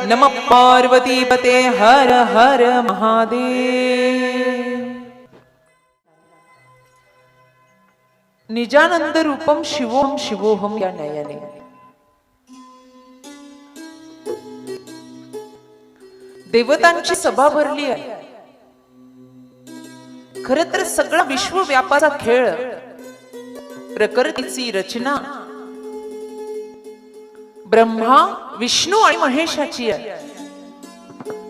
नमः पार्वतीपते हर हर महादेव। निजानंद रूपम शिवोहम शिवोहम या नयने देवतांची सभा भरली आहे। खर तर सगळा विश्वव्यापाचा खेळ, प्रकृतीची रचना ब्रह्मा विष्णू आणि महेशाची आहे।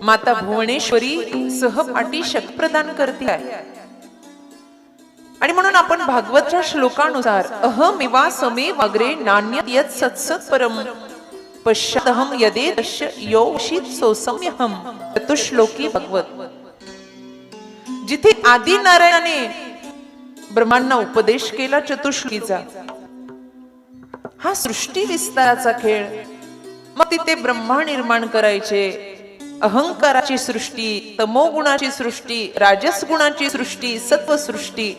माता भुवनेश्वरी सहपाठी शक्ती प्रदान करते आहे। आणि म्हणून आपण भागवतच्या श्लोकानुसार अहमेवा समेव अग्रे नान्यत् यत् सत्सत् परम पश्चादहम यदेतस्य योषित सोसम्यहम चतुश्लोकी भागवत। जिथे आदि नारायणाने ब्रह्मांना उपदेश केला चतुश्लोकीचा, हा सृष्टी विस्ताराचा खेळ। मग तिथे ब्रह्मा निर्माण करायचे, अहंकाराची सृष्टी, तमोगुणाची सृष्टी, राजस गुणाची सृष्टी, सत्व सृष्टी,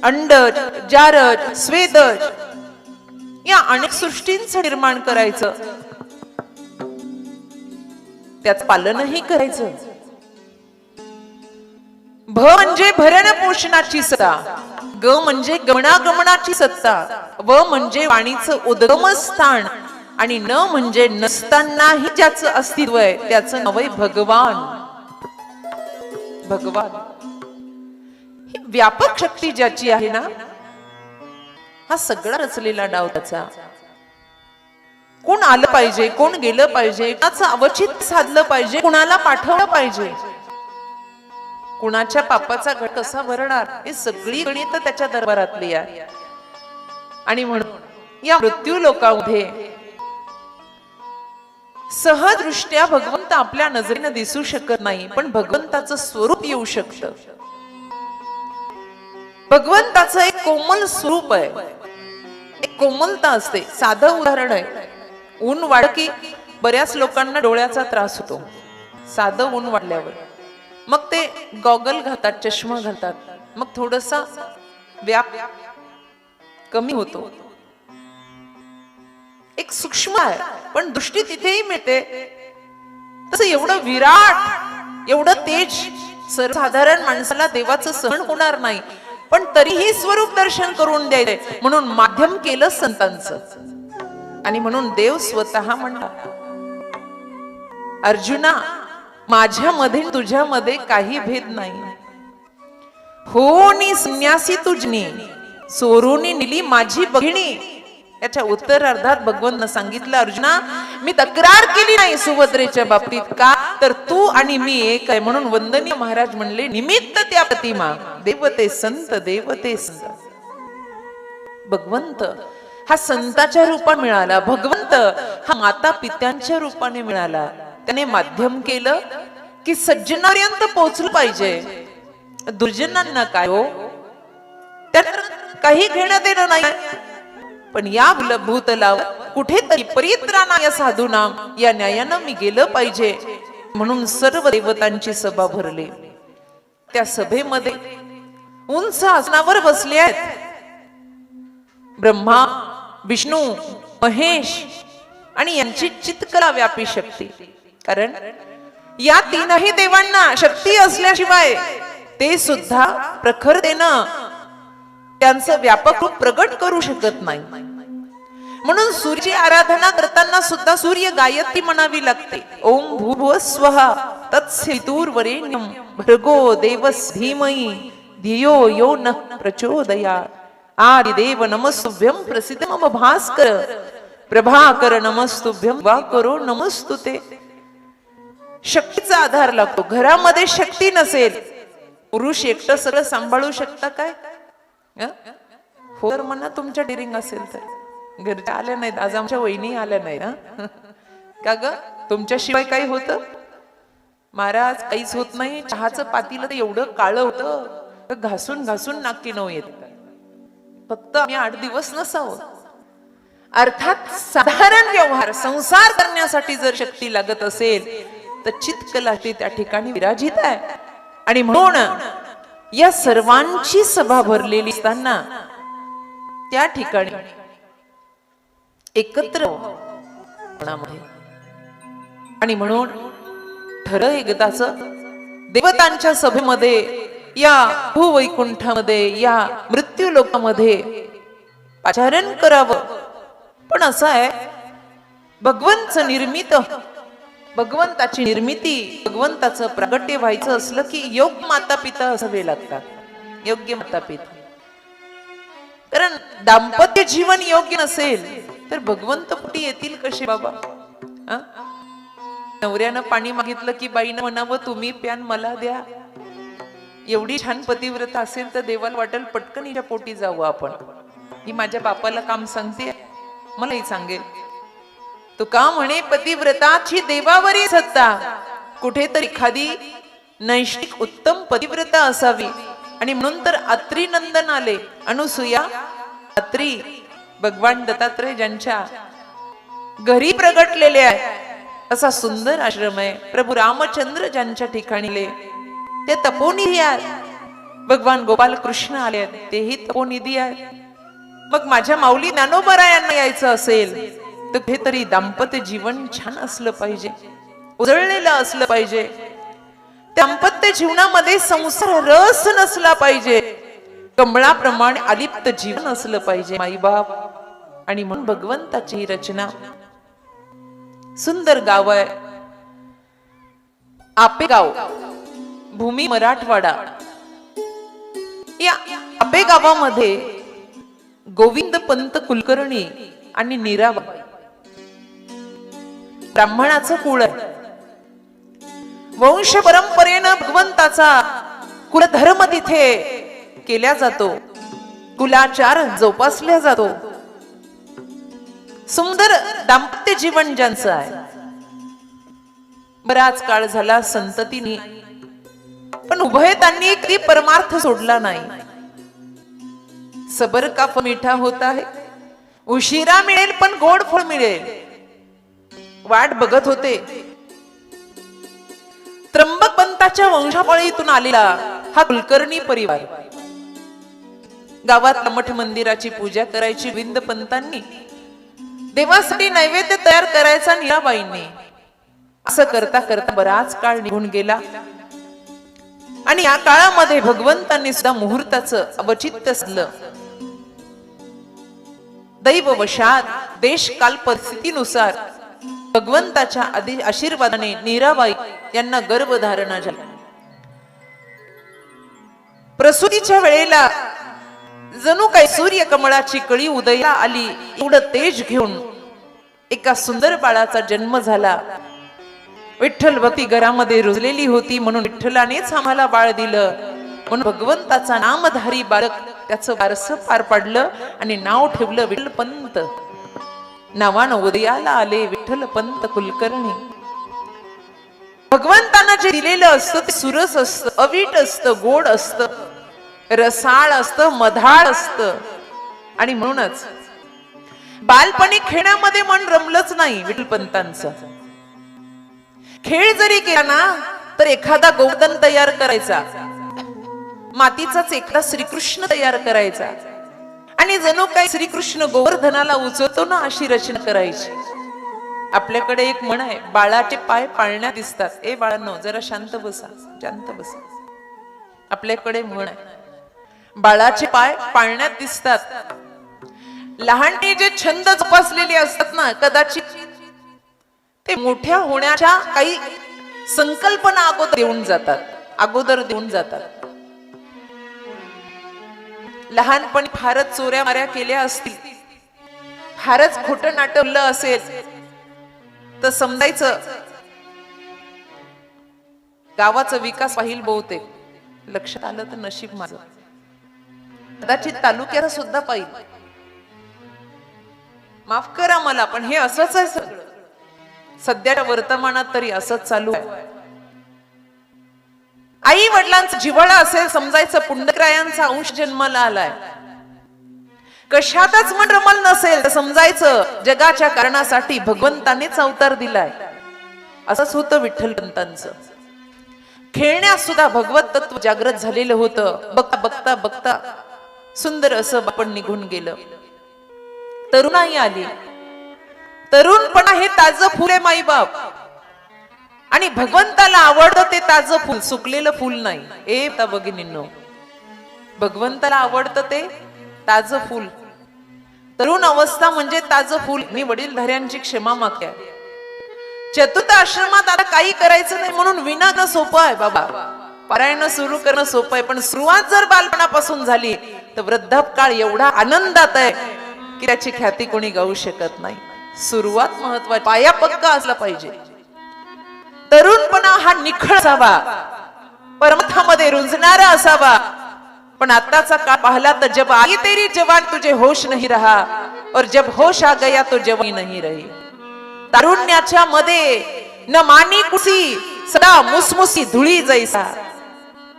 अंडज, जारज, स्वेदज या अनेक सृष्टींचं निर्माण करायचं, त्याच पालनही करायचं। भ म्हणजे भरण पोषणाची सत्ता, ग म्हणजे गमनागमनाची सत्ता, व म्हणजे वाणीचं उद्गम स्थान, आणि न म्हणजे नसतानाही ज्याचं अस्तित्व आहे त्याचं नाव आहे भगवान। भगवान ही व्यापक शक्ती ज्याची आहे ना, हा सगळा रचलेला डाव त्याचा। कोण आलं पाहिजे, कोण गेलं पाहिजे, कुणाचं अवचित साधलं पाहिजे, कुणाला पाठवलं पाहिजे, कुणाच्या पापाचा घट कसा भरणार, हे सगळी गणित त्याच्या दरबारातली आहे। आणि म्हणून या मृत्यू लोकांमध्ये सहजदृष्ट्या भगवंत आपल्या नजरेने दिसू शकत नाही, पण भगवंताचं स्वरूप येऊ शकतं। भगवंताचं एक कोमल स्वरूप आहे, एक कोमलता असते। साधं उदाहरण आहे, ऊन वाढलं की बऱ्याच लोकांना डोळ्याचा त्रास होतो। साधं ऊन वाढल्यावर मग ते गॉगल घालतात, चष्मा घालतात, मग थोडासा व्याप कमी होतो। एक सूक्ष्म आहे, पण दृष्टी तिथेही मिळते। तसं एवढं विराट, एवढं तेज सर्वसाधारण माणसाला देवाचं सहन होणार नाही, पण तरीही स्वरूप दर्शन करून द्यायचे म्हणून माध्यम केलं संतांचं। आणि म्हणून देव स्वतः म्हणला, अर्जुना माझ्यामध्ये तुझ्यामध्ये काही भेद नाही, होनी संन्यासी तुझनी सोरूनी निली माझी बहिणी। याच्या उत्तरार्धात भगवंत सांगितलं, अर्जुना मी तक्रार केली नाही सुभद्रेच्या बाबतीत, का तर तू आणि मी एक आहे। म्हणून वंदनीय महाराज म्हणले, निमित्त त्या प्रतिमा देवते संत, देवते संत। भगवंत हा संताच्या रूपाने मिळाला, भगवंत हा माता पित्यांच्या रूपाने मिळाला। त्याने माध्यम केलं की सज्जनापर्यंत पोहोचलं पाहिजे। दुर्जनांना काय हो, त्याला काही घेणं देणं नाही, पण या भूतलावर कुठेतरी परित्राणाय साधूनाम या न्यायानं मी गेलं पाहिजे। म्हणून सर्व देवतांची सभा भरली। त्या सभेमध्ये उंच आसनावर बसले आहेत ब्रह्मा, विष्णू, महेश आणि यांची चित्कला व्यापी शक्ती। कारण या तीनही देवांना शक्ती असल्याशिवाय ते सुद्धा प्रखरतेनं त्यांचं व्यापक रूप प्रगट करू शकत नाही। म्हणून सूर्याची आराधना करताना सुद्धा सूर्य गायत्री म्हणावी लागते। ओम भूर्भुवः स्वः तत्सवितुर्वरेण्यं भर्गो देवस्य धीमहि धियो यो नः प्रचोदयात्। आदिदेव नमस्तुभ्यं प्रसीद मम भास्कर प्रभाकर नमस्तुभ्यं दिवाकरो नमस्तुते। शक्तीचा आधार लागतो। घरामध्ये शक्ती नसेल, पुरुष एकटं सगळं सांभाळू शकता काय? हो तर म्हणा, तुमच्या डिरिंग असेल तर। घरच्या आल्या नाहीत आज, आमच्या वहिनी आल्या नाहीत का ग? तुमच्याशिवाय काही होतं महाराज? काहीच होत नाही। चहाचं पातीला तर एवढं काळं होतं, घासून घासून नाकी नऊ येत। फक्त आम्ही 8 दिवस नसावं। अर्थात साधारण व्यवहार संसार करण्यासाठी जर शक्ती लागत असेल तर चित्कला त्या ठिकाणी विराजित आहे। आणि म्हणून या सर्वांची सभा भरलेली असताना त्या ठिकाणी एकत्र आणि म्हणून ठरलं एकदाच देवतांच्या सभेमध्ये, या भूवैकुंठामध्ये, या मृत्यू लोकामध्ये पाचारण करावं. पण असं आहे, भगवंताचं निर्मित, भगवंताची निर्मिती, भगवंताचं प्रागट्य व्हायचं असलं की योग्य माता पिता असावे लागतात. योग्य माता पिता. कारण दाम्पत्य जीवन योग्य नसेल तर भगवंत कुठे येतील कसे बाबा? नवऱ्यानं पाणी मागितलं की बाईनं म्हणावं तुम्ही प्यान मला द्या. एवढी छान पतिव्रता असेल तर देवाला वाटेल पटकन हिच्या पोटी जाऊ आपण. ही माझ्या बापाला काम सांगते, मलाही सांगेल. तो का म्हणे पतिव्रताची देवावरी सत्ता. कुठेतरी एखादी नैष्ठिक उत्तम पतिव्रता असावी. आणि म्हणून तर अत्री नंदन आले. अनुसूया अत्री भगवान दत्तात्रय ज्यांच्या घरी प्रगटलेले आहे असा सुंदर आश्रम आहे. प्रभू रामचंद्र ज्यांच्या ठिकाणी ते तपोनिधी आहेत. भगवान गोपाल कृष्ण आले तेही तपोनिधी आहेत. मग माझ्या माऊली ज्ञानोबरायांना यायचं असेल तर हे तरी दाम्पत्य जीवन छान असलं पाहिजे, उजळलेलं असलं पाहिजे. दाम्पत्य जीवनामध्ये संसार रस नसला पाहिजे. कमळाप्रमाणे अलिप्त जीवन असलं पाहिजे माईबाप. आणि म्हणून भगवंताची रचना. सुंदर गाव आहे आपेगाव, भूमी मराठवाडा. या आपेगावामध्ये गोविंद पंत कुलकर्णी आणि नीराबाई ब्राह्मणाचं कुळ आहे. वंश परंपरेनं भगवंताचा कुलधर्म तिथे केला जातो, कुलाचार जोपासला जातो. सुंदर दाम्पत्य जीवन ज्यांचं आहे. बराच काळ झाला संततीने, पण उभयतांनी कधी परमार्थ सोडला नाही. सबर का फळ मिठा होता है, उशिरा मिळेल पण गोड फळ मिळेल वाट बघत होते. त्र्यंबक पंताच्या वंशावळीतून आलेला हा कुलकर्णी परिवार. गावात मठ मंदिराची पूजा करायची गोविंद पंतांनी, देवासाठी नैवेद्य तयार करायचा नीराबाईंनी. असं करता करता बराच काळ निघून गेला. आणि या काळामध्ये भगवंतांनी सुद्धा मुहूर्ताचं अवचित्त असलं. दैववशात देश काल परिस्थितीनुसार भगवंताच्या आशीर्वादाने नीराबाई यांना गर्भधारणा झाली. प्रसूतीच्या वेळेला जणू काही सूर्य कमळाची कळी उदयाला आली एवढं तेज घेऊन एका सुंदर बाळाचा जन्म झाला. विठ्ठल भक्ती घरामध्ये रुजलेली होती म्हणून विठ्ठलानेच आम्हाला बाळ दिलं. म्हणून भगवंताचा नामधारी बालक त्याचं वारस पार पाडलं आणि नाव ठेवलं विठ्ठल पंत. नावानं उदयाला आले विठ्ठल पंत कुलकर्णी. भगवंतांना जे दिलेलं असतं ते सुरस असतं, अवीट असतं, गोड असतं, रसाळ असतं, मधाळ असतं. आणि म्हणूनच बालपणी खेळण्यामध्ये मन रमलंच नाही विठ्ठल पंतांचं. खेळ जरी केला ना तर एखादा गोवर्धन तयार करायचा, मातीचाच एखादा श्रीकृष्ण तयार करायचा आणि जणू काही श्रीकृष्ण गोवर्धनाला उचलतो ना अशी रचना करायची. आपल्याकडे एक म्हण आहे, बाळाचे पाय पाळण्यात दिसतात. ए बाळांनो जरा शांत बसा, शांत बसा. आपल्याकडे म्हण आहे, बाळाचे पाय पाळण्यात दिसतात. लहानपणी जे छंद जोपासलेले असतात ना, कदाचित ते मोठ्या होण्याच्या काही संकल्पना अगोदर देऊन जातात. लहानपणी फारच चोऱ्या माऱ्या केल्या असतील, फारच खोटं नाटवलं असेल तर समजायचं गावाचा विकास पाहिल बहुतेक. लक्षात आलं तर नशीब माझं. कदाचित तालुक्याचा सुद्धा पाहिजे, माफ करा मला, पण हे असंच आहे सगळं. सध्याच्या वर्तमानात तरी असंच चालू आहे. आई वडिलांचा जिव्हाळा असेल समजायचं पुंडरायांचा अंश जन्माला आलाय. कशातच मन रमल नसेल तर समजायचं जगाच्या कारणासाठी भगवंतानेच अवतार दिलाय. असंच होतं विठ्ठल पंतांचं. खेळण्यात सुद्धा भगवत तत्व जागृत झालेलं होतं. बघता बघता बघता सुंदर असं बापण निघून गेलं. तरुणाई आली. तरुणपणा हे ताजं फुले माईबाप. आणि भगवंताला आवडतं ते ताजं फुल, सुकलेलं फुल नाही. ए भगिनींनो, भगवंताला आवडतं ते ताजं फुल. तरुण अवस्था म्हणजे ताजं फुल. मी वडीलधाऱ्यांची क्षमा मागते. चतुर्थ आश्रमात आता काही करायचं नाही म्हणून विना सोपं आहे बाबा. पारायण सुरू करणं सोपं आहे, पण सुरुवात जर बालपणापासून झाली तर वृद्धापकाळ एवढा आनंदात आहे की त्याची ख्याती कोणी गाऊ शकत नाही. सुरुवात महत्वाची, पाया पक्का असला पाहिजे. तरुणपणा हा निखळ असावा, परमथामध्ये रुजणारा असावा. पण आताचा काळ पाहला तर जब आई तेरी जवान तुझे होश नहीं रहा और जब होश आ गया तो जवानी नहीं रही. तारुण्याच्या मध्ये न मानी कुसी सदा मुसमुसी धुळी जैसा.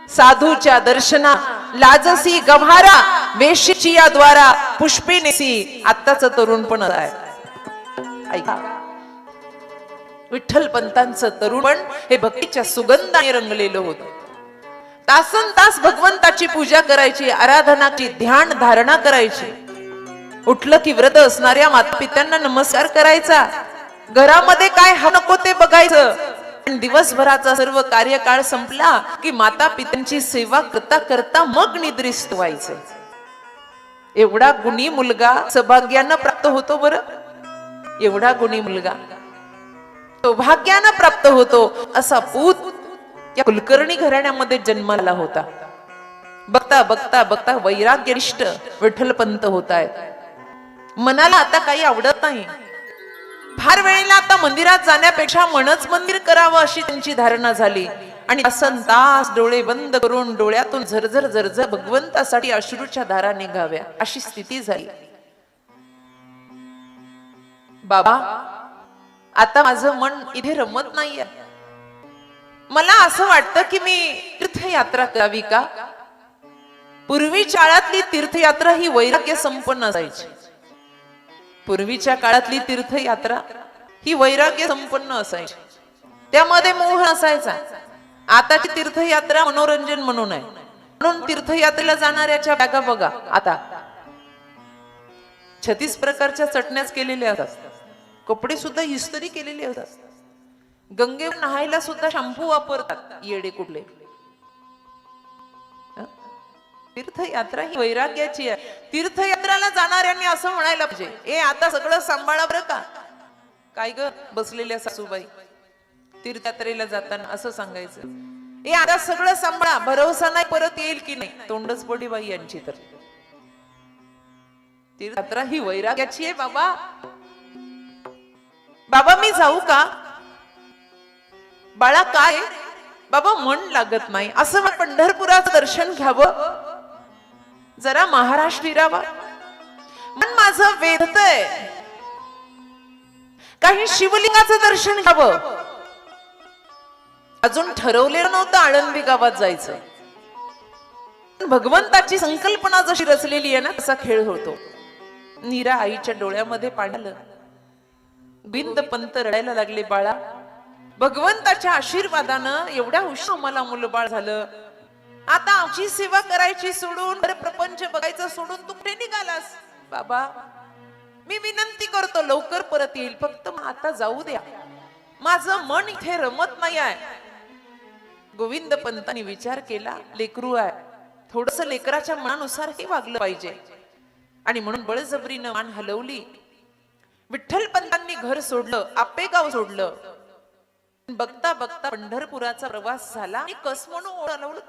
साधूच्या दर्शना लाजसी गव्हारा वेशीची या द्वारा पुष्पे नेसी. आत्ताच तरुणपण आहे. ऐका, विठ्ठल पंतांचं तरुणपण हे भक्तीच्या सुगंधाने रंगलेलं होतं. तासन तास भगवंताची पूजा करायची, आराधनाची, ध्यान धारणा करायची. उठलं की व्रत असणाऱ्या माता पित्यांना नमस्कार करायचा. घरामध्ये काय हा नको ते बघायचं. दिवसभराचा सर्व कार्यकाळ संपला की माता पित्यांची सेवा करता करता मग निद्रिस्त व्हायचं. एवढा गुणी मुलगा सौभाग्यानं प्राप्त होतो. बरं, एवढा गुणी मुलगा सौभाग्यानं प्राप्त होतो. असा पूत या कुलकर्णी घराण्यामध्ये जन्माला होता. बघता बघता बघता वैराग्यनिष्ठ विठ्ठलपंत होत आहेत. मनाला आता काही आवडत नाही. फार वेळेला आता मंदिरात जाण्यापेक्षा मनच मंदिर करावं अशी त्यांची धारणा झाली. आणि तासन तास डोळे बंद करून डोळ्यातून झरझर झरझर भगवंतासाठी अश्रूच्या धारा निघाव्या अशी स्थिती झाली. बाबा, आता माझं मन इथे रमत नाहीये. मला असं वाटतं की मी तीर्थयात्रा करावी का? पूर्वीच्या काळातली तीर्थयात्रा ही वैराग्य संपन्न असायची. पूर्वीच्या काळातली तीर्थयात्रा ही वैराग्य संपन्न असायची. त्यामध्ये मोह असायचा. आताची तीर्थयात्रा मनोरंजन म्हणून आहे. म्हणून तीर्थयात्रेला जाणाऱ्याच्या बॅगा बघा, आता 36 प्रकारच्या चटण्याच केलेल्या असतात. कपडे सुद्धा इस्त्री केलेले असतात. गंगेवर नहायला सुद्धा शॅम्पू वापरतात येडे कुठले. तीर्थयात्रा ही वैराग्याची आहे. तीर्थयात्राला जाणाऱ्यांनी असं म्हणायला पाहिजे, ए आता सगळं सांभाळा बरं का. काय ग बसलेल्या सासूबाई तीर्थयात्रेला जाताना असं सांगायचं, ए आता सगळं सांभाळा, भरोसा नाही परत येईल की नाही. तोंडच पडी बाई यांची. तर तीर्थयात्रा ही वैराग्याची आहे. बाबा बाबा मी जाऊ का? बाळा काय बाबा मन लागत नाही. असं पंढरपुराचं दर्शन घ्यावं, जरा महाराष्ट्र फिरावा, मन माझं वेधतय. काही शिवलिंगाचं दर्शन घ्यावं. अजून ठरवलेलं नव्हतं आळंदी गावात जायचं. भगवंताची संकल्पना जशी रचलेली आहे ना तसा खेळ होतो. नीरा आईच्या डोळ्यामध्ये पाणी आलं. बिंद पंत रडायला लागले, बाळा भगवंताच्या आशीर्वादानं एवढ्या उशीर मला मुलबाळ झालं. आता आमची सेवा करायची सोडून, प्रपंच बघायचं सोडून तू कुठे निघालास? बाबा मी विनंती करतो लवकर परत येईल, फक्त आता जाऊ द्या, माझं मन इथे रमत नाही आहे. गोविंद पंतांनी विचार केला, लेकरू आहे, थोडस लेकराच्या मनानुसार हे वागलं पाहिजे. आणि म्हणून बळजबरीनं मान हलवली. विठ्ठल पंतांनी घर सोडलं, आपेगाव सोडलं. बघता बघता पंढरपुराचा प्रवास झाला. आणि कस म्हणून ओढावलं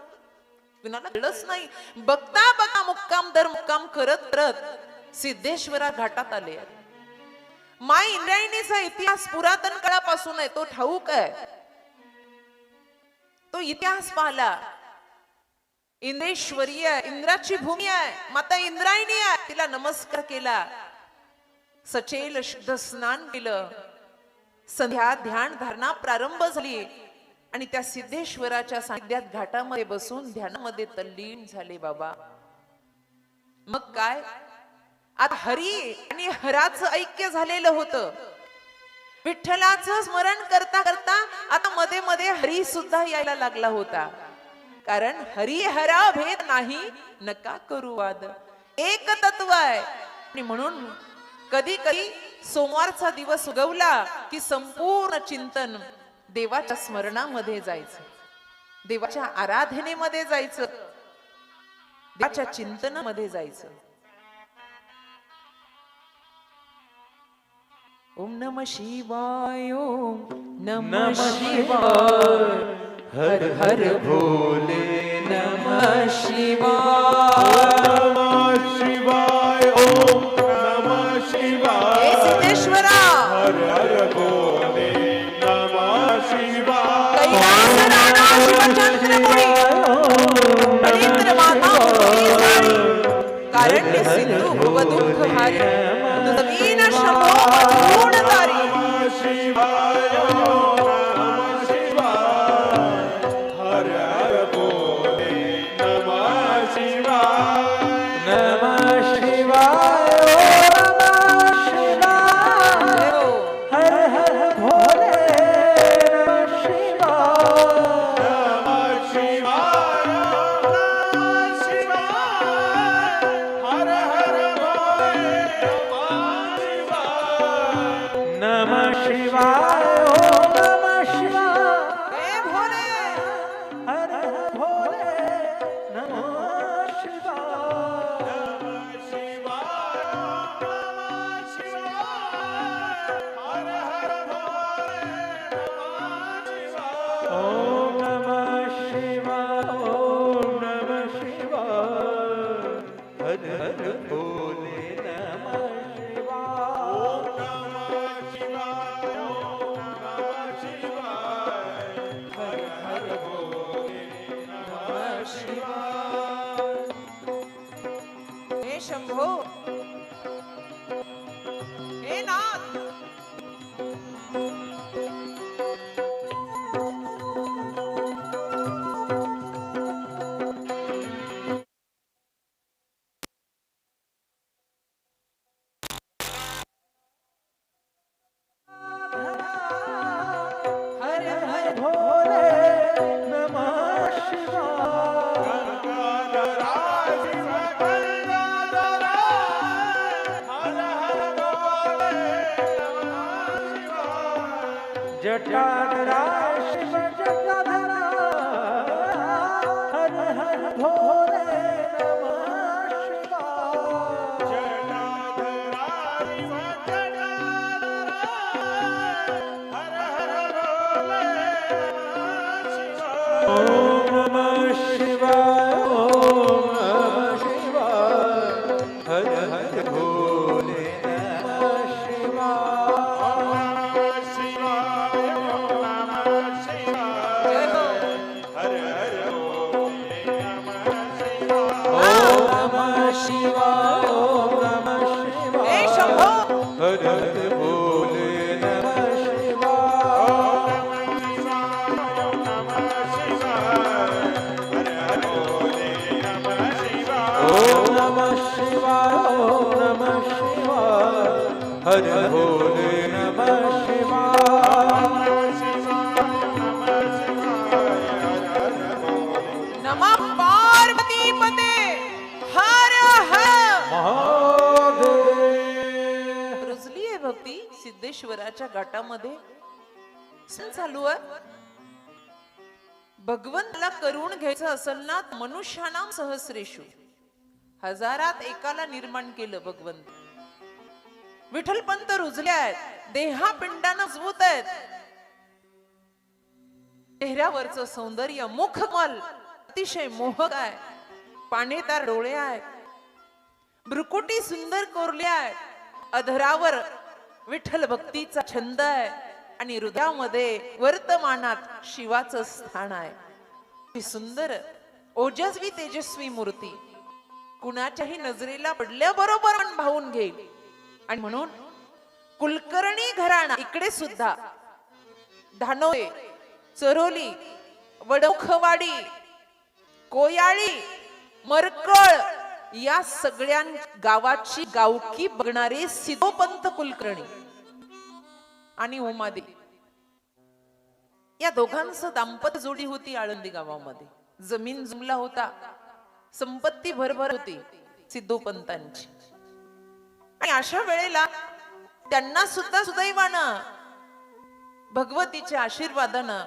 कुणाला कळलंच नाही. बघता बघता मुक्काम दर मुक्काम करत करत सिद्धेश्वरा घाटात आले. माय इंद्रायणीचा इतिहास पुरातन काळापासून आहे, तो ठाऊक आहे. तो इतिहास पाहला. इंद्रेश्वरी आहे, इंद्राची भूमी आहे, माता इंद्रायणी आहे. तिला नमस्कार केला, सचेल शुद्ध स्नान केलं, संध्या ध्यान धारणा प्रारंभ झाली. आणि त्या सिद्धेश्वराच्या सानिध्यात घाटामध्ये बसून ध्यानामध्ये तल्लीन झाले. बाबा मग काय, आता हरी आणि हराचं ऐक्य झालेलं होतं. विठ्ठलाचं स्मरण करता करता आता मध्ये मध्ये हरी सुद्धा यायला लागला होता. कारण हरी हरा भेद नाही, नका करू वाद, एक तत्व आहे. आणि म्हणून कधी कधी सोमवारचा दिवस उगवला की संपूर्ण चिंतन देवाच्या स्मरणामध्ये जायचं, देवाच्या आराधनेमध्ये जायचं, देवाच्या चिंतनामध्ये जायचं. ओम नमः शिवाय, ओम नमः शिवाय, हर हर भोले नमः शिवाय, नमः शिवाय, ओम नमः शिवाय, हे सिद्धेश्वरा, हर हर भोले नमः शिवाय, कैलास राणा शिवचंद्रपुरी, नरेंद्र माता मुरली सारी, कारण्य सिंधू भवदुःख हारी, तुझवीन शंभो मधुगुणधारी. नमः शिवाय, ओम नमः शिवाय, हर हर भोले नमः शिवाय, नमः शिवाय, ओम नमः शिवाय, हर हर भोले नमः शिवाय, नमः शिवाय, नमः शिवाय, हर हर भोले नमः शिवाय, ओम नमः शिवाय, हे भोले, हर हर भोले नमः शिवाय, नमः शिवाय, नमः शिवाय, हर हर भोले नमः शिवाय, ओम नमः शिवाय, ओम नमः शिवाय, हर हर भोले नमः शिवाय, ओम नमः शिवाय, ओम नमः शिवाय, हर हर भोले नमः शिवाय. हे शंभो, हे नाथ, हर हर भोले नमः शिवाय, गंगाधराय शिव गंगाधराय, हर हर भोले नमः शिवाय, जटाधराय शिव जटाधराय, हर हर भोले नमः शिवाय, जटाधराय शिव जटाधराय, हर हर भोले नमः शिवाय, ओम नमः शिवाय, ओम नमः शिवाय, हर हर भोले नमः शिवाय, ओम नमः शिवाय, जय हो. हर हर भोले नमः शिवाय, ओम नमः शिवाय, ओम नमः शिवाय, हे शंभो, हर हर भोले नमः शिवाय, ओम नमः शिवाय, हर हर भोले नमः शिवाय, ओम नमः शिवाय, ओम नमः शिवाय, हर हर भोले नमः शिवाय, नमः पार्वती पते, हर हर. महादेव. रुजली आहे भक्ती सिद्धेश्वराच्या घाटामध्ये. सण चालू आहे. भगवंताला करून घ्यायचं असेल ना, मनुष्यानाम सहस्रेषु, हजारात एकाला निर्माण केलं भगवंत. विठ्ठलपंत रुजले आहेत, देहा पिंडानं मजबूत आहेत. चेहऱ्यावरचं सौंदर्य मुखमल अतिशय मोहक आहे. पाणेदार डोळे आहेत, भ्रुकुटी सुंदर कोरल्या आहेत. अधरावर विठ्ठल भक्तीचा छंद आहे आणि हृदयामध्ये वर्तमानात शिवाचं स्थान आहे. ही सुंदर ओजस्वी तेजस्वी मूर्ती कुणाच्याही नजरेला पडल्याबरोबर मन भावून घेईल. आणि म्हणून कुलकर्णी घराणा इकडे सुद्धा धानोळे, चरोली, वडोखवाडी, कोयाळी, मरकळ या सगळ्या गावाची गावकी बघणारे सिद्धोपंत कुलकर्णी आणि उमादेवी या दोघांचं दाम्पत्य जोडी होती. आळंदी गावामध्ये जमीन जुमला होता, संपत्ती भरभर होती सिद्धोपंतांची. आणि अशा वेळेला त्यांना सुद्धा सुदैवानं भगवतीच्या आशीर्वादानं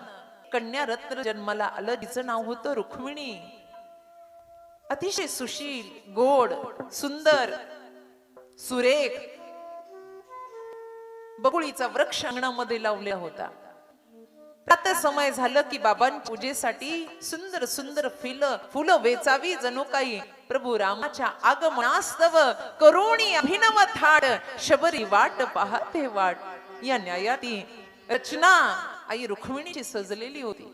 कन्या रत्न जन्माला आलं. तिचं नाव होतं रुक्मिणी. अतिशय सुशील, गोड, सुंदर, सुरेख. बकुळीचा वृक्ष अंगणामध्ये लावला होता. प्रातः समय झालं की बाबांच्या पूजेसाठी सुंदर सुंदर फुलं वेचावी जणू काही प्रभू रामाच्या आगमनास्तव करुणी अभिनव थाट शबरी वाट पाहते वाट. या न्यायाती रचना आई रुक्मिणीची सजलेली होती.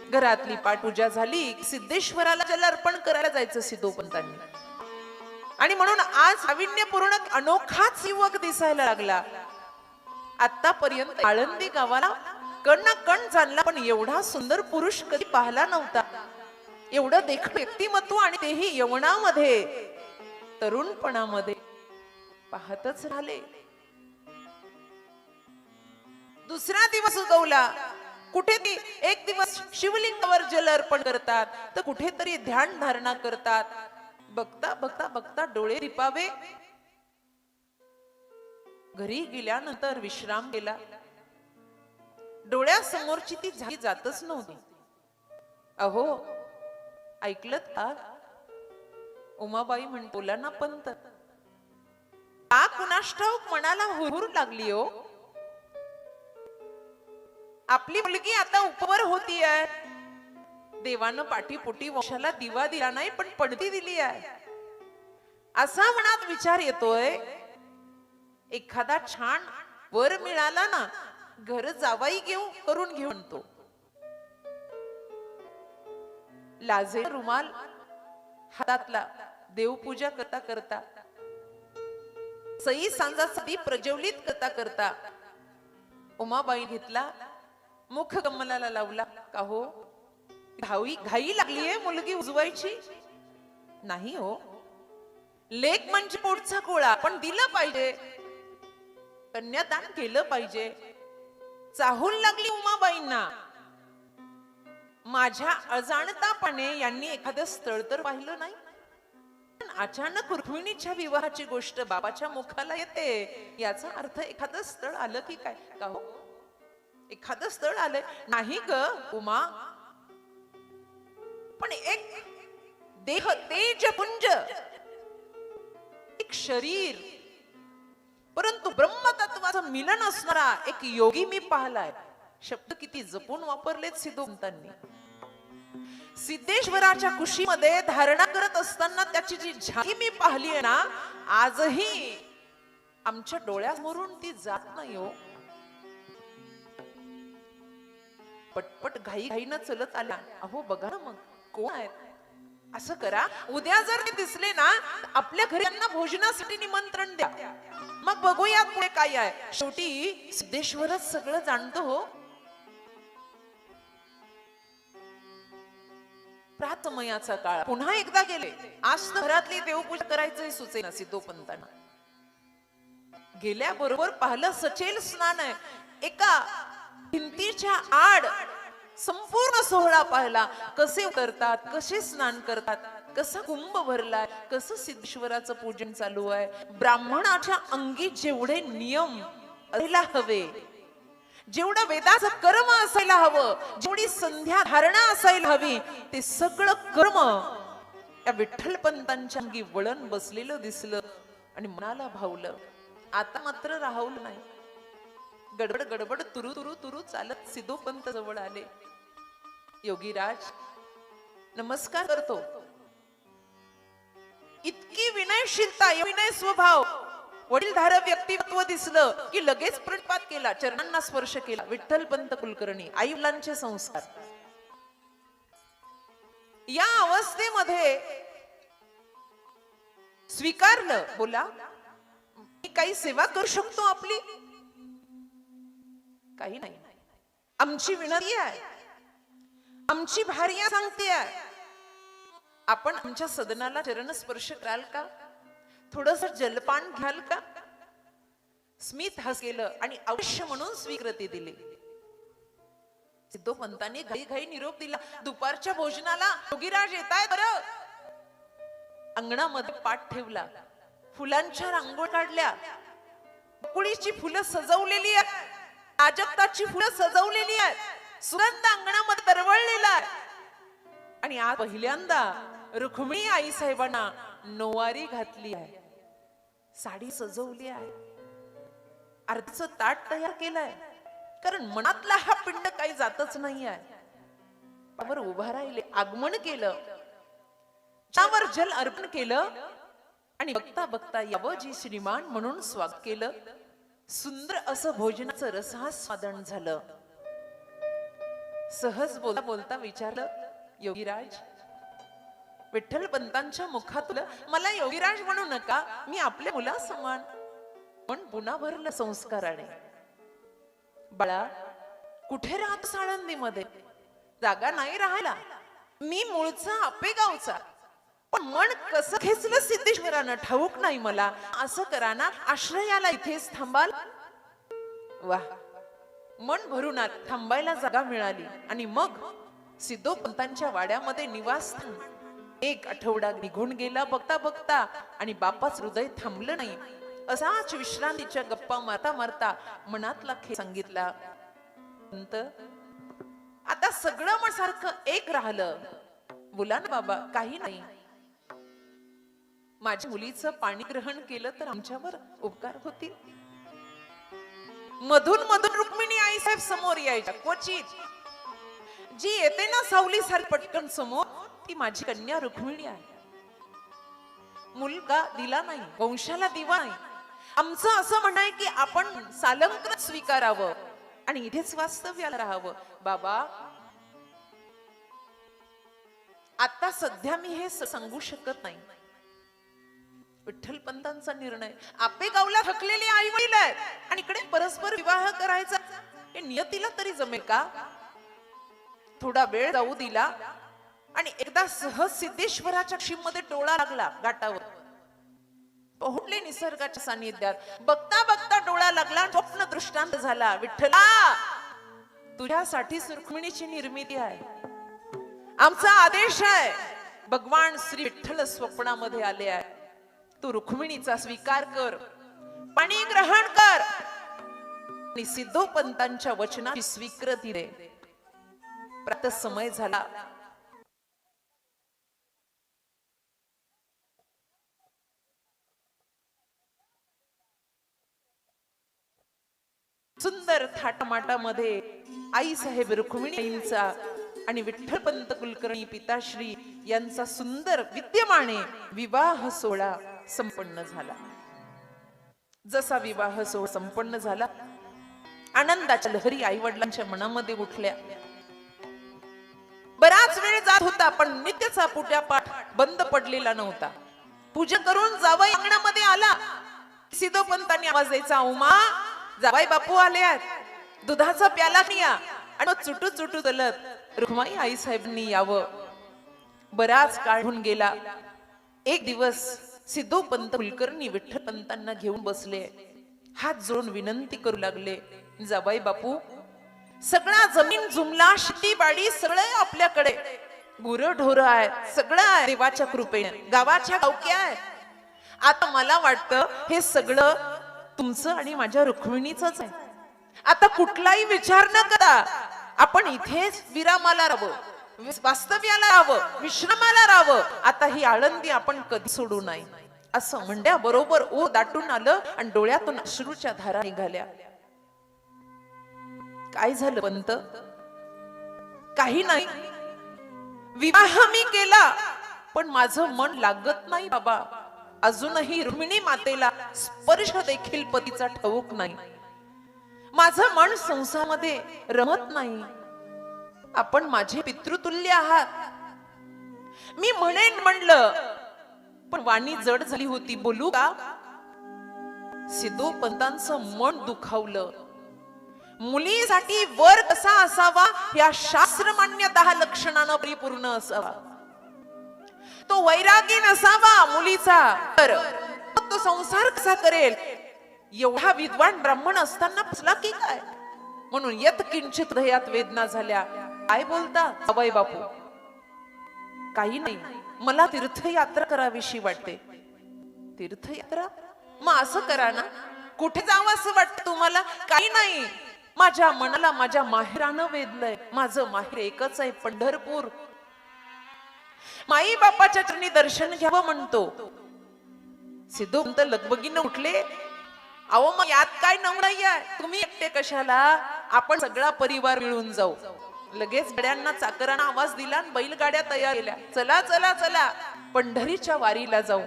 घरातली पाठपूजा झाली, सिद्धेश्वराला जल अर्पण करायला जायचं सिद्धोपंतांनी. आणि म्हणून आज नाविन्यपूर्ण अनोखाच युवक दिसायला लागला. आतापर्यंत आळंदी गावाला कण ना कण जाणला, पण एवढा सुंदर पुरुष कधी पाहिला नव्हता. एवढं देखणं व्यक्तिमत्व, आणि तेही यवनामध्ये, तरुणपणामध्ये. पाहतच राहिले. दुसरा दिवस उगवला. कुठे ती एक दिवस शिवलिंगावर जल अर्पण करतात, तर कुठेतरी ध्यान धारणा करतात. बघता बघता बघता डोळे रिपावे. घरी गेल्यानंतर विश्राम केला. डोळ्यासमोरची ती झाली जातच नव्हती. अहो, ऐकलत का? उमाबाई म्हणतोला ना पंत, का कुणाष्टाऊक मनाला हुरूर लागली हो. आपली मुलगी आता उपवर होती आहे. देवानं पाठीपोटी वंशाला दिवा दिला नाही, पण पडती दिली आहे. असा मनात विचार येतोय, एखादा छान वर मिळाला ना, घर जावाई करून घेऊ म्हणतो. लाजे रुमाल हातातला देवपूजा करता करता, सई सांजासाठी प्रज्वलित करता करता उमाबाई घेतला, मुख कमलाला लावला. का हो, घाई लागलीये मुलगी उजवायची? नाही हो, लेक म्हणजे पोटचा गोळा, पण दिलं पाहिजे, कन्यादान केलं पाहिजे. चाहूल लागली उमाबाईंना. माझ्या अजाणतापणे यांनी एखादं स्थळ तर पाहिलं नाही. अचानक रुक्मिणीच्या विवाहाची गोष्ट बाबाच्या मुखाला येते. याचा अर्थ एखादं स्थळ आलं की काय? का हो, एखादं स्थळ आलंय? नाही ग उमा, पण एक देह तेजपुंज, एक शरीर, परंतु ब्रह्मतत्वाचं मिलन असणारा एक योगी मी पाहिलाय. शब्द किती जपून वापरलेत सिद्धोपंतांनी. सिद्धेश्वराच्या कुशीमध्ये धारणा करत असताना त्याची जी झाकी मी पाहिली आहे ना, आजही आमच्या डोळ्यासमोरून ती जात नाही हो. पटपट घाईघाईनं चलत आला. अहो बघा ना, मग कोण आहेत? असं करा, उद्या जर ते दिसले ना, आपल्या घरी त्यांना भोजनासाठी निमंत्रण द्या. मग बघूया पुढे काय आहे. शेवटी सिद्धेश्वरच सगळं जाणतो हो. प्रातमयाचा काळ पुन्हा एकदा गेले. आज तर घरातली देवपूजा करायचंही सुचेना सिद्धोपंतांना. गेल्याबरोबर पाहिलं सचेल स्नान आहे. एका भिंतीच्या आड संपूर्ण सोहळा पाहिला. कसे उतरतात, कसे स्नान करतात, कसा कुंभ भरलाय, कसं सिद्धेश्वराचं पूजन चालू आहे. ब्राह्मणाच्या अंगी जेवढे नियम असायला हवे, जेवढं वेदाचं कर्म असायला हवं, जेवढी संध्या धारणा असायला हवी, ते सगळं कर्म या विठ्ठलपंतांच्या अंगी वळण बसलेलं दिसलं आणि मनाला भावलं. आता मात्र राहवलं नाही. गडबड गडबड तुरु तुरु तुरु चालत सिद्धोपंत जवळ आले. योगीराज नमस्कार करतो. इतकी विनयशीलता, विनय स्वभाव, वडीलधारक व्यक्तिमत्व दिसलं की लगेच प्रणिपात केला, चरणांना स्पर्श केला. विठ्ठलपंत कुलकर्णी, आई वडिलांचे संस्कार. या अवस्थेमध्ये स्वीकारलं. बोला, मी काही सेवा करू शकतो आपली? काही नाही. आमची विनंती आहे, आमची भार्या सांगते आहे, आपण आमच्या सदनाला चरण स्पर्श कराल का? थोडस जलपान घ्याल का? स्मित हस केलं आणि अवश्य म्हणून स्वीकृती दिली. सिद्धोपंतांनी घाई घाई निरोप दिला. दुपारच्या भोजनाला योगीराज येताय बरं. अंगणामध्ये पाट ठेवला, फुलांच्या रांगोळ काढल्या, बकुळीची फुलं सजवलेली आहेत. प्राजक्ताची फुलं सजवलेली आहेत, सुगंध अंगणामध्ये तरवळलेला आहे. आणि आज पहिल्यांदा रुक्मिणी आई साहेबांना नऊवारी घातली आहे, साडी सजवली आहे, अर्धचं ताट तयार केलंय. कारण मनातला हा पिंड काही जातच नाही आहे. त्यावर उभा राहिले, आगमन केलं, त्यावर जल अर्पण केलं आणि बघता बघता यावजी श्रीमान म्हणून स्वागत केलं. सुंदर असं भोजनाचं रसास्वादन झालं. सहज बोलता बोलता विचारलं, योगीराज, विठ्ठल पंतांच्या मुखातून मला योगीराज म्हणू नका, मी आपल्या मुलासमान. पण पुन्हा भरलं संस्काराने. बाळा, कुठे राहतो साळंदीमध्ये? जागा नाही राहायला. मी मूळचा आपेगावचा, पण मन कसं खेचलं सिद्धेश्वरानं ठाऊक नाही मला. असं करा ना, आश्रयाला इथेच थांबाल. वा, मन भरून आत थांबायला जागा मिळाली. आणि मग सिद्धोपंतांच्या वाड्यामध्ये निवासस्थान. एक आठवडा निघून गेला बघता बघता, आणि बापाच हृदय थांबलं नाही. असाच विश्रांतीच्या गप्पा मारता मारता मनातला खेळ सांगितला. आता सगळं मन सारखं एक राहिलं. बोला ना बाबा, काही नाही. माझ्या मुलीचं पाणी ग्रहण केलं तर आमच्यावर उपकार होतील. मधून मधून रुक्मिणी आई साहेब समोर यायच्या क्वचित. जी येते ना सावली सारखी पटकन समोर, ती माझी कन्या रुक्मिणी आहे. मुलगा दिला नाही, वंशाला दिवा नाही. आमचं असं म्हणणं आहे की आपण सालंकृत स्वीकारावं आणि इथेच वास्तव्याला राहावं. बाबा, आता सध्या मी हे सांगू शकत नाही. विठ्ठल पंतांचा निर्णय. आपेगावला थकलेले आई वडील आहेत आणि इकडे परस्पर विवाह करायचा, हे नियतीला तरी जमेल का? थोडा वेळ जाऊ दिला आणि एकदा सहज सिद्धेश्वराच्या शीमध्ये डोळा लागला. घाटावर पोहोचले निसर्गाच्या सानिध्यात. बघता बघता डोळा लागला, स्वप्न दृष्टांत झाला. विठ्ठला, तुझ्यासाठी रुक्मिणीची निर्मिती आहे, आमचा आदेश आहे. भगवान श्री विठ्ठल स्वप्नामध्ये आले आहे. तू रुक्मिणीचा स्वीकार कर, पाणी ग्रहण कर आणि सिद्धोपंतांच्या वचनाची स्वीकृती दे. प्रातः समय झाला. सुंदर थाटमाटामध्ये आई साहेब रुक्मिणींचा आणि विठ्ठलपंत कुलकर्णी पिताश्री यांचा सुंदर विद्यमाने विवाह सोहळा संपन्न झाला. जसा विवाह सोहळा संपन्न झाला, आनंदाच्या लहरी आई वडिलांच्या मनामध्ये उठल्या. बराच वेळ जात होता, पण नित्यचा पूजापाठ बंद पडलेला नव्हता. पूजा करून जावई अंगणामध्ये आला. सिद्धोपंतांनी आवाज द्यायचा, उमा, जावई बापू आले आहेत, दुधाचा प्याला या. आणि चुटू चुटू दलत रुक्माई आई साहेबांनी यावं. बराच काळ होऊन गेला. एक दिवस सिद्धोपंत कुलकर्णी विठ्ठलपंतांना घेऊन बसले. हात जोडून विनंती करू लागले, जावई बापू, सगळा जमीन जुमला, शेतीबाडी सगळं आपल्याकडे, गुरं ढोरं आहेत, सगळं आहे देवाच्या कृपेने, गावाच्या गावक्या आहेत. आता मला वाटतं हे सगळं तुमचं आणि माझ्या रुक्मिणीचंच आहे. आता कुठलाही विचार न करा आपण इथेच विरामाला राहावं, वास्तव्याला राहावं, विश्रामाला राहावं. आता ही आळंदी आपण कधी सोडू नये. असं म्हणल्याबरोबर ओ दाटून आलं आणि डोळ्यातून अश्रूच्या धारा निघाल्या. काय झालं पंत? काही नाही, विवाह मी केला, पण माझं मन लागत नाही बाबा. अजूनही रुक्मिणी मातेला स्पर्श देखील पतीचा ठाऊक नाही. माझं मन संसारामध्ये रमत नाही. आपण माझे पितृतुल्य आहात. मी म्हणेन म्हणलं, पण वाणी जड झाली होती. बोलू का? सिद्धोपंतांचं मन दुखावलं. मुलीसाठी वर कसा असावा या शास्त्रमान्य 10 लक्षणानं परिपूर्ण असावा. तो वैरागी नसावा मुलीचा, तर तो संसार कसा करेल? एवढा विद्वान ब्राह्मण असताना फसला की काय? म्हणून यत किंचित हृदयात वेदना झाल्या. काय बोलता जावई बापू? काही नाही, मला तीर्थयात्रा करावीशी वाटते. तीर्थयात्रा? मग असं करा ना, कुठे जावं असं वाटतं तुम्हाला? काही नाही, माझ्या मनाला माझ्या माहेरानं वेधलंय. माझं माहेर एकच आहे, पंढरपूर. माई बापाच्या चरणी दर्शन घ्यावं म्हणतो. सिद्धोपंत लगबगीनं उठले. अहो मग यात काय नवनाई आहे, तुम्ही एकटे कशाला, आपण सगळा परिवार मिळून जाऊ. लगेच गड्यांना चाकरांना आवाज दिला आणि बैलगाड्या तयार केल्या. चला चला चला पंढरीच्या वारीला जाऊ.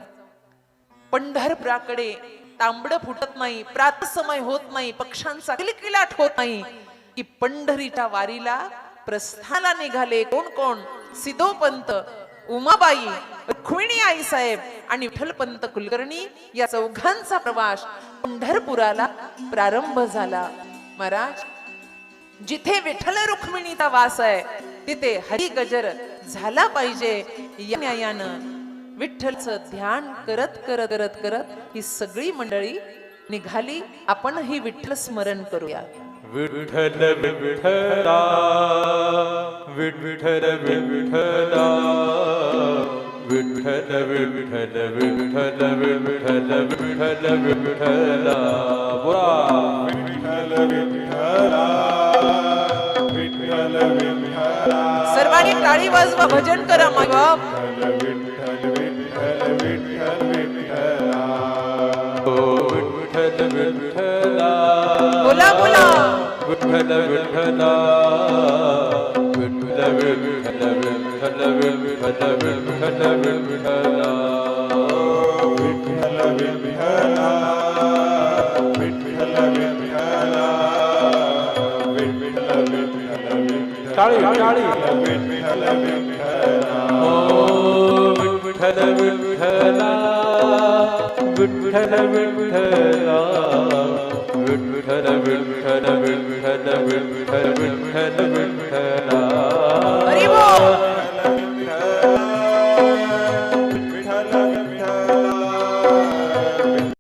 पंढरपुराकडे तांबड फुटत नाही, प्रात समय होत नाही, पक्षांचा किलकिलाट होत नाही की पंढरीच्या वारीला प्रस्थानाला निघाले. कोण कोण? सिद्धोपंत, उमाबाई, रुक्मिणी आई साहेब आणि विठ्ठलपंत कुलकर्णी या चौघांचा प्रवास पंढरपुराला प्रारंभ झाला. महाराज, जिथे विठ्ठल रुक्मिणीचा वास आहे तिथे हरी गजर झाला पाहिजे. या न्यायानं विठ्ठलचं ध्यान करत करत करत करत ही सगळी मंडळी निघाली. आपणही विठ्ठल स्मरण करूया. विठ्ठल विठ्ठला विठ्ठल विठ्ठला विठ्ठल विठ्ठल विठ्ठल विठ्ठल विठ्ठल विठ्ठला. बोला विठ्ठल विठ्ठला विठ्ठल विठ्ठला. सर्वांनी टाळी वाजवा, भजन करा. मायबाप, विठ्ठल विठ्ठल विठ्ठल विठ्ठला. विठ्ठल विठ्ठला बोला बोला. विठ्ठल विठ्ठला विठ्ठल विठ्ठल विठ्ठल विठ्ठल विठ्ठल विठ्ठला. विठ्ठल विठ्ठला विठ्ठल विठ्ठला विठ्ठल विठ्ठल. टाळी टाळी. विठ्ठल विठ्ठला. विठ्ठल विठ्ठला विठ्ठल विठ्ठला विठ्ठल विठ्ठल विठ्ठल विठ्ठल विठ्ठल विठ्ठला. हरी बोल. विठ्ठल विठ्ठल